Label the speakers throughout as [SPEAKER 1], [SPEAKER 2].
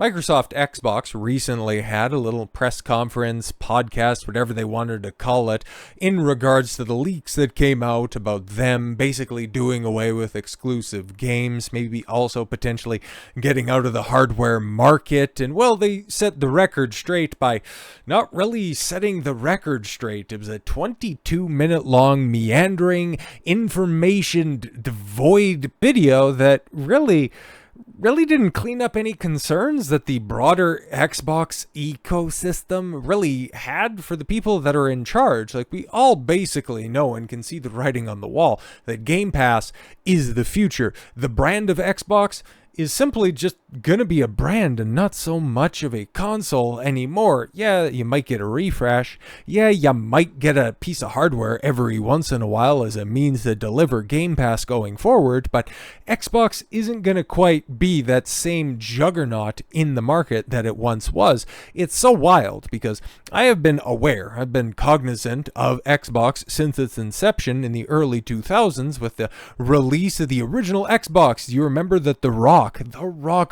[SPEAKER 1] Microsoft Xbox recently had a little press conference, podcast, whatever they wanted to call it, in regards to the leaks that came out about them basically doing away with exclusive games, maybe also potentially getting out of the hardware market. And well, they set the record straight by not really setting the record straight. It was a 22-minute long meandering, information devoid video that really didn't clean up any concerns that the broader Xbox ecosystem really had for the people that are in charge. Like, we all basically know and can see the writing on the wall that Game Pass is the future. The brand of Xbox is simply just gonna be a brand and not so much of a console anymore. Yeah, you might get a refresh. Yeah, you might get a piece of hardware every once in a while as a means to deliver Game Pass going forward, but Xbox isn't gonna quite be that same juggernaut in the market that it once was. It's so wild because I have been aware, I've been cognizant of Xbox since its inception in the early 2000s with the release of the original Xbox. You remember that The Rock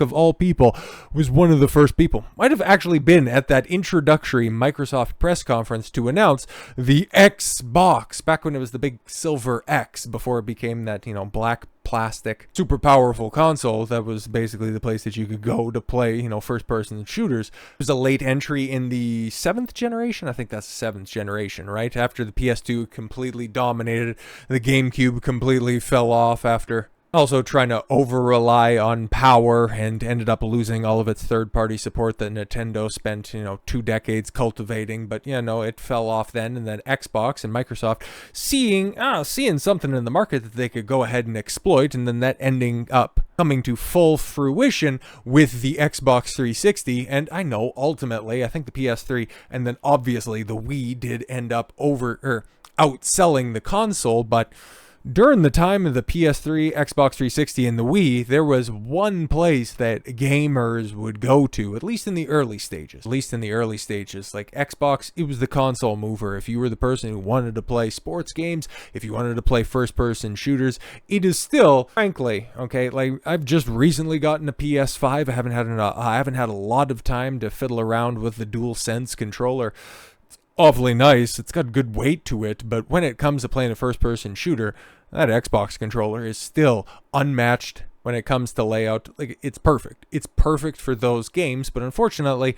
[SPEAKER 1] of all people, was one of the first people. Might have actually been at that introductory Microsoft press conference to announce the Xbox, back when it was the big silver X, before it became that, black plastic, super powerful console that was basically the place that you could go to play, first-person shooters. It was a late entry in the 7th generation. I think that's the 7th generation, right? After the PS2 completely dominated, the GameCube completely fell off after also trying to over-rely on power and ended up losing all of its third-party support that Nintendo spent, 2 decades cultivating. But, it fell off then. And then Xbox and Microsoft seeing something in the market that they could go ahead and exploit, and then that ending up coming to full fruition with the Xbox 360. And I know, ultimately, I think the PS3 and then obviously the Wii did end up outselling the console, but during the time of the PS3, Xbox 360, and the Wii, there was one place that gamers would go to, at least in the early stages. Like Xbox, it was the console mover. If you were the person who wanted to play sports games, if you wanted to play first-person shooters, it is still, frankly, okay, like, I've just recently gotten a PS5. I haven't had a lot of time to fiddle around with the DualSense controller. Awfully nice. It's got good weight to it, but when it comes to playing a first-person shooter, that Xbox controller is still unmatched when it comes to layout. Like, it's perfect. It's perfect for those games, but unfortunately,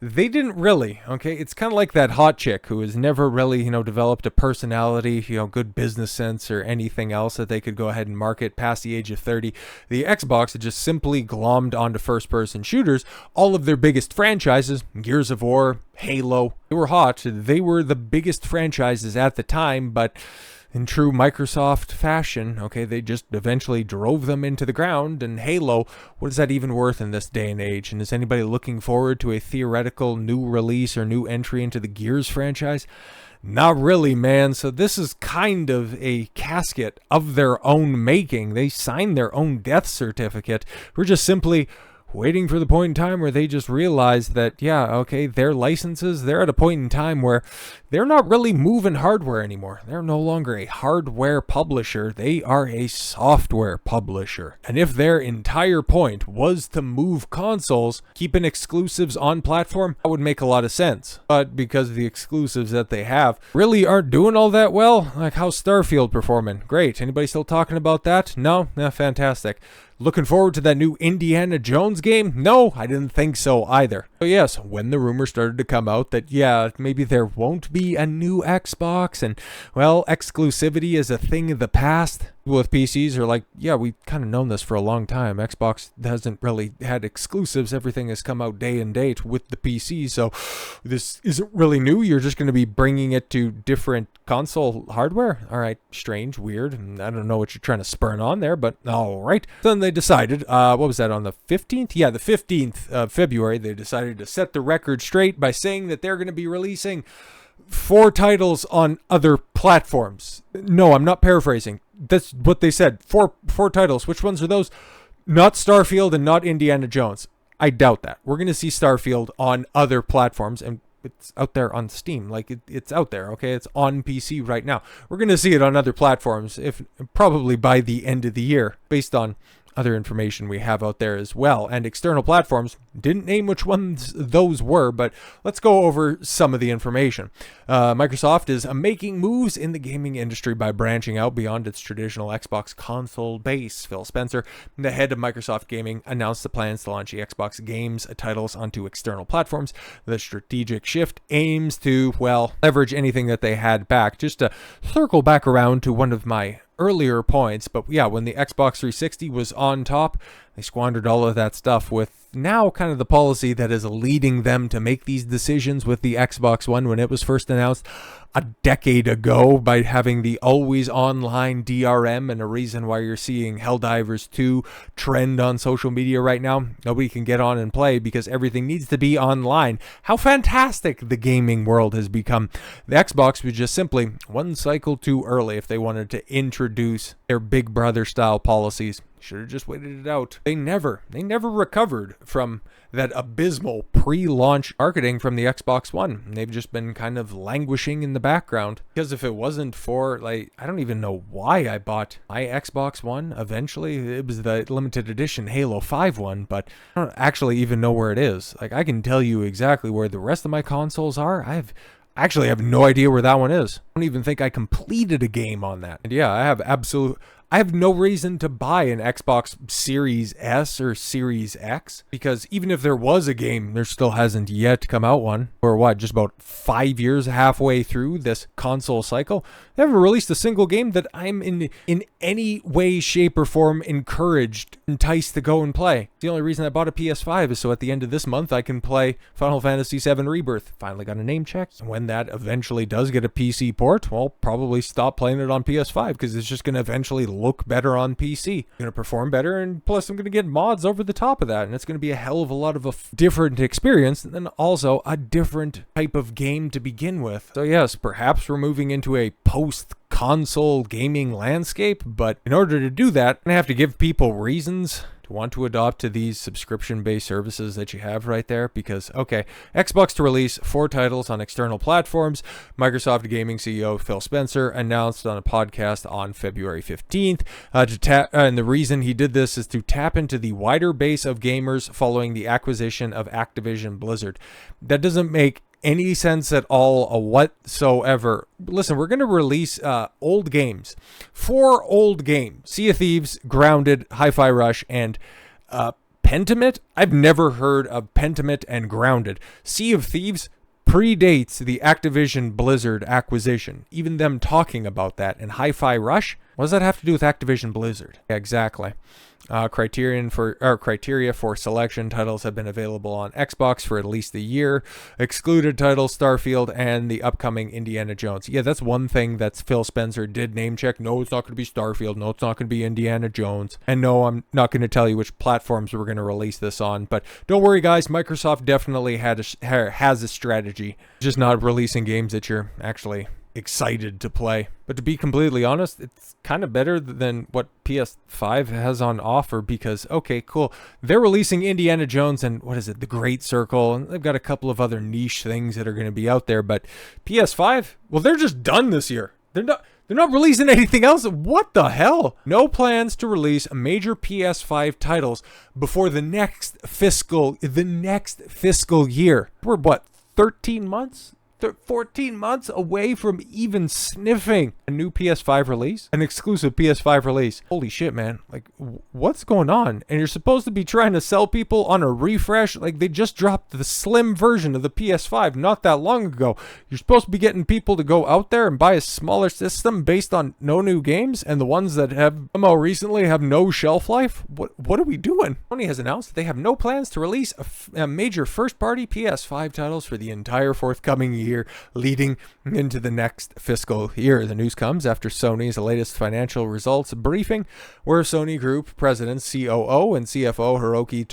[SPEAKER 1] they didn't really, okay? It's kind of like that hot chick who has never really, developed a personality, good business sense or anything else that they could go ahead and market past the age of 30. The Xbox had just simply glommed onto first-person shooters. All of their biggest franchises, Gears of War, Halo, they were hot. They were the biggest franchises at the time, but in true Microsoft fashion, okay, they just eventually drove them into the ground. And Halo, what is that even worth in this day and age? And is anybody looking forward to a theoretical new release or new entry into the Gears franchise? Not really, man. So this is kind of a casket of their own making. They signed their own death certificate. We're just simply waiting for the point in time where they just realize that, their licenses, they're at a point in time where they're not really moving hardware anymore. They're no longer a hardware publisher. They are a software publisher. And if their entire point was to move consoles, keeping exclusives on platform, that would make a lot of sense. But because the exclusives that they have really aren't doing all that well, like how's Starfield performing? Great. Anybody still talking about that? No? Fantastic. Looking forward to that new Indiana Jones game? No, I didn't think so either. So yes, when the rumor started to come out that, maybe there won't be a new Xbox and, exclusivity is a thing of the past. With PCs are like, we kind of known this for a long time. Xbox hasn't really had exclusives. Everything has come out day and date with the PC, so this isn't really new. You're just going to be bringing it to different console hardware. All right, strange, weird. I don't know what you're trying to spurn on there, but all right. Then they decided, what was that, on the 15th? Yeah, the 15th of February, they decided to set the record straight by saying that they're going to be releasing 4 titles on other platforms. No, I'm not paraphrasing. That's what they said. Four titles. Which ones are those? Not Starfield and not Indiana Jones. I doubt that. We're going to see Starfield on other platforms, and it's out there on Steam. Like, it's out there, okay? It's on PC right now. We're going to see it on other platforms, if probably by the end of the year, based on other information we have out there as well. And external platforms, didn't name which ones those were, but let's go over some of the information. Microsoft is making moves in the gaming industry by branching out beyond its traditional Xbox console base. Phil Spencer, the head of Microsoft Gaming, announced the plans to launch the Xbox games titles onto external platforms. The strategic shift aims to, well, leverage anything that they had back. Just to circle back around to one of my earlier points, but yeah, when the Xbox 360 was on top, they squandered all of that stuff with now kind of the policy that is leading them to make these decisions with the Xbox One when it was first announced a decade ago, by having the always online DRM, and a reason why you're seeing Helldivers 2 trend on social media right now. Nobody can get on and play because everything needs to be online. How fantastic the gaming world has become. The Xbox was just simply one cycle too early if they wanted to introduce their Big Brother style policies. Should have just waited it out. They never recovered from that abysmal pre-launch marketing from the Xbox One. They've just been kind of languishing in the background. Because if it wasn't for, like, I don't even know why I bought my Xbox One eventually. It was the limited edition Halo 5 one, but I don't actually even know where it is. Like, I can tell you exactly where the rest of my consoles are. I have no idea where that one is. I don't even think I completed a game on that. And yeah, I have no reason to buy an Xbox Series S or Series X, because even if there was a game, there still hasn't yet come out one. Or what, just about 5 years halfway through this console cycle, they haven't released a single game that I'm in any way, shape, or form enticed to go and play. The only reason I bought a PS5 is so at the end of this month I can play Final Fantasy VII Rebirth. Finally got a name check. And when that eventually does get a PC port, well, probably stop playing it on PS5 because it's just going to eventually look better on PC. Going to perform better, and plus I'm going to get mods over the top of that, and it's going to be a hell of a lot of a different experience, and then also a different type of game to begin with. So yes, perhaps we're moving into a post-console gaming landscape, but in order to do that, I have to give people reasons to want to adopt to these subscription-based services that you have right there. Because, okay, Xbox to release 4 titles on external platforms. Microsoft Gaming CEO Phil Spencer announced on a podcast on February 15th. And the reason he did this is to tap into the wider base of gamers following the acquisition of Activision Blizzard. That doesn't make any sense at all whatsoever. Listen, we're going to release old games. 4 old games. Sea of Thieves, Grounded, Hi-Fi Rush, and Pentiment. I've never heard of Pentiment and Grounded. Sea of Thieves predates the Activision Blizzard acquisition. Even them talking about that. And Hi-Fi Rush? What does that have to do with Activision Blizzard? Yeah, exactly. Criteria for selection titles have been available on Xbox for at least a year. Excluded titles, Starfield, and the upcoming Indiana Jones. Yeah, that's one thing that Phil Spencer did name check. No, it's not going to be Starfield. No, it's not going to be Indiana Jones. And no, I'm not going to tell you which platforms we're going to release this on. But don't worry, guys. Microsoft definitely has a strategy. Just not releasing games that you're actually excited to play. But to be completely honest, it's kind of better than what PS5 has on offer, because, okay, cool, they're releasing Indiana Jones and, what is it, The Great Circle, and they've got a couple of other niche things that are going to be out there. But PS5, well, they're just done this year. They're not releasing anything else. What the hell? No plans to release major PS5 titles before the next fiscal year. We're what, 13 months? 14 months away from even sniffing a new PS5 release, an exclusive PS5 release. Holy shit, man. Like, what's going on? And you're supposed to be trying to sell people on a refresh. Like, they just dropped the slim version of the PS5 not that long ago. You're supposed to be getting people to go out there and buy a smaller system based on no new games, and the ones that have come out recently have no shelf life. What are we doing? Sony has announced that they have no plans to release a major first-party PS5 titles for the entire forthcoming year leading into the next fiscal year. The news comes after Sony's latest financial results briefing, where Sony Group President, COO, and CFO Hiroki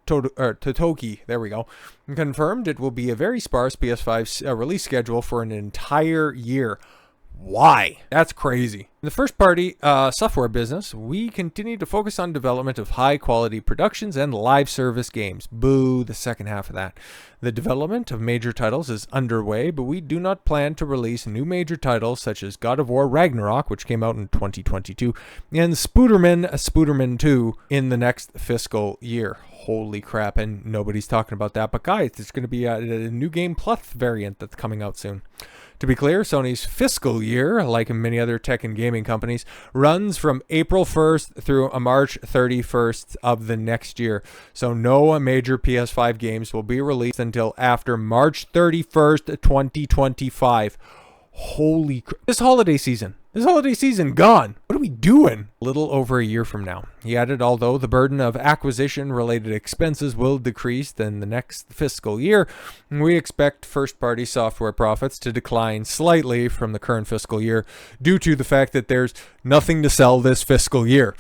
[SPEAKER 1] Totoki, there we go, confirmed it will be a very sparse PS5 release schedule for an entire year. Why? That's crazy. In the first party software business, we continue to focus on development of high quality productions and live service games. Boo, the second half of that. The development of major titles is underway, but we do not plan to release new major titles such as God of War Ragnarok, which came out in 2022, and Spooderman 2 in the next fiscal year. Holy crap, and nobody's talking about that. But guys, there's going to be a new Game Plus variant that's coming out soon. To be clear, Sony's fiscal year, like many other tech and gaming companies, runs from April 1st through March 31st of the next year. So no major PS5 games will be released until after March 31st, 2025. Holy crap. This holiday season gone. What are we doing? A little over a year from now. He added, although the burden of acquisition-related expenses will decrease in the next fiscal year, we expect first-party software profits to decline slightly from the current fiscal year due to the fact that there's nothing to sell this fiscal year.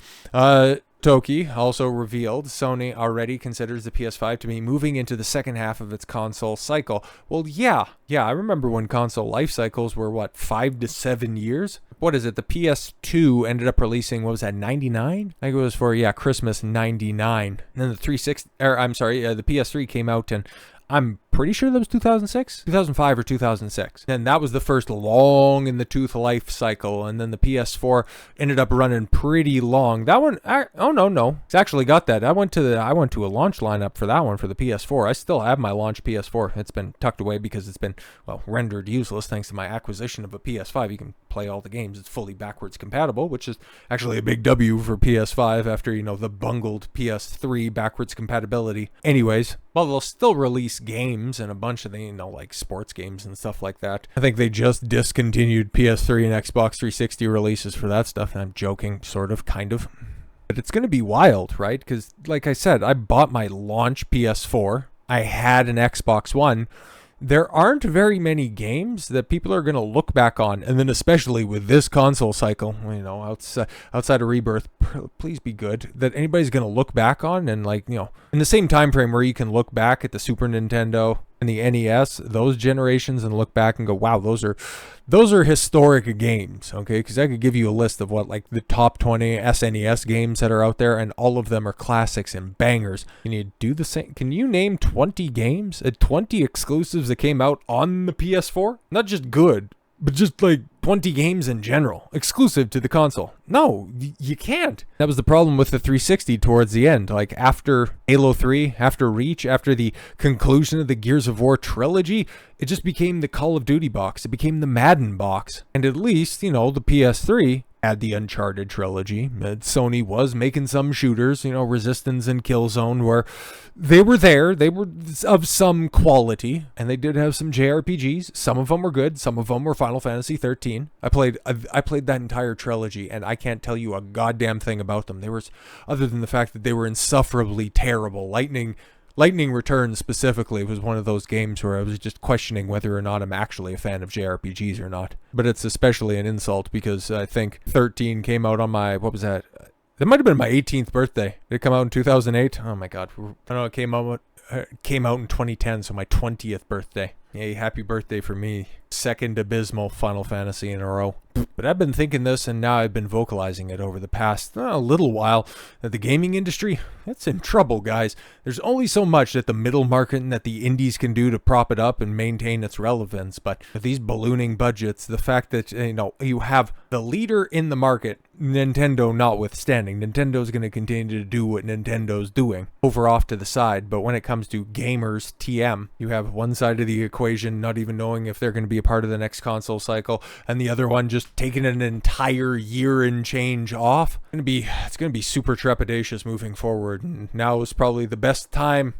[SPEAKER 1] Toki also revealed Sony already considers the PS5 to be moving into the second half of its console cycle. Well, yeah, I remember when console life cycles were, 5 to 7 years? What is it? The PS2 ended up releasing, what was that, 99? I think it was for, Christmas 99. And then the the PS3 came out and I'm pretty sure that was 2006, 2005 or 2006. And that was the first long in the tooth life cycle. And then the PS4 ended up running pretty long. That one, no, it's actually got that. I went to a launch lineup for that one for the PS4. I still have my launch PS4. It's been tucked away because it's been, rendered useless thanks to my acquisition of a PS5. You can play all the games. It's fully backwards compatible, which is actually a big W for PS5 after, the bungled PS3 backwards compatibility. Anyways, they'll still release games and a bunch of the, like sports games and stuff like that. I think they just discontinued PS3 and Xbox 360 releases for that stuff. And I'm joking, sort of, kind of. But it's going to be wild, right? Because, like I said, I bought my launch PS4. I had an Xbox One. There aren't very many games that people are going to look back on, and then especially with this console cycle, outside of Rebirth, please be good, that anybody's going to look back on and in the same time frame where you can look back at the Super Nintendo and the NES, those generations, and look back and go, wow, those are historic games, okay? Because I could give you a list of the top 20 SNES games that are out there, and all of them are classics and bangers. Can you do the same? Can you name 20 games, 20 exclusives that came out on the PS4? Not just good, but just 20 games in general, exclusive to the console. No, you can't. That was the problem with the 360 towards the end. After Halo 3, after Reach, after the conclusion of the Gears of War trilogy, it just became the Call of Duty box. It became the Madden box. And at least, the PS3 had the Uncharted trilogy. Sony was making some shooters, Resistance and Killzone, where they were there. They were of some quality, and they did have some JRPGs. Some of them were good. Some of them were Final Fantasy 13. I played that entire trilogy, and I can't tell you a goddamn thing about them. Other than the fact that they were insufferably terrible. Lightning Returns specifically was one of those games where I was just questioning whether or not I'm actually a fan of JRPGs or not. But it's especially an insult because I think 13 came out on my, what was that? That might have been my 18th birthday. Did it come out in 2008? Oh my god. I know it came out in 2010, so my 20th birthday. Yay, happy birthday for me. Second abysmal Final Fantasy in a row. But I've been thinking this, and now I've been vocalizing it over the past little while, that the gaming industry, it's in trouble, guys. There's only so much that the middle market and that the indies can do to prop it up and maintain its relevance. But with these ballooning budgets, the fact that, you have the leader in the market, Nintendo notwithstanding, Nintendo's going to continue to do what Nintendo's doing, over off to the side. But when it comes to gamers, TM, you have one side of the equation not even knowing if they're going to be a part of the next console cycle, and the other one just taking an entire year and change off. It's going to be super trepidatious moving forward, and now is probably the best time.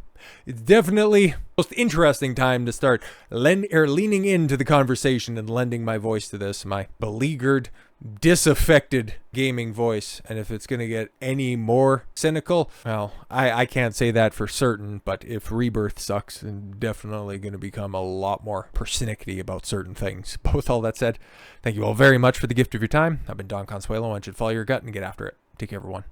[SPEAKER 1] It's definitely the most interesting time to start leaning into the conversation and lending my voice to this, my beleaguered, disaffected gaming voice. And if it's going to get any more cynical, well, I can't say that for certain, but if Rebirth sucks, I'm definitely going to become a lot more persnickety about certain things. But with all that said, thank you all very much for the gift of your time. I've been Don Consuelo. I want you to follow your gut and get after it. Take care, everyone.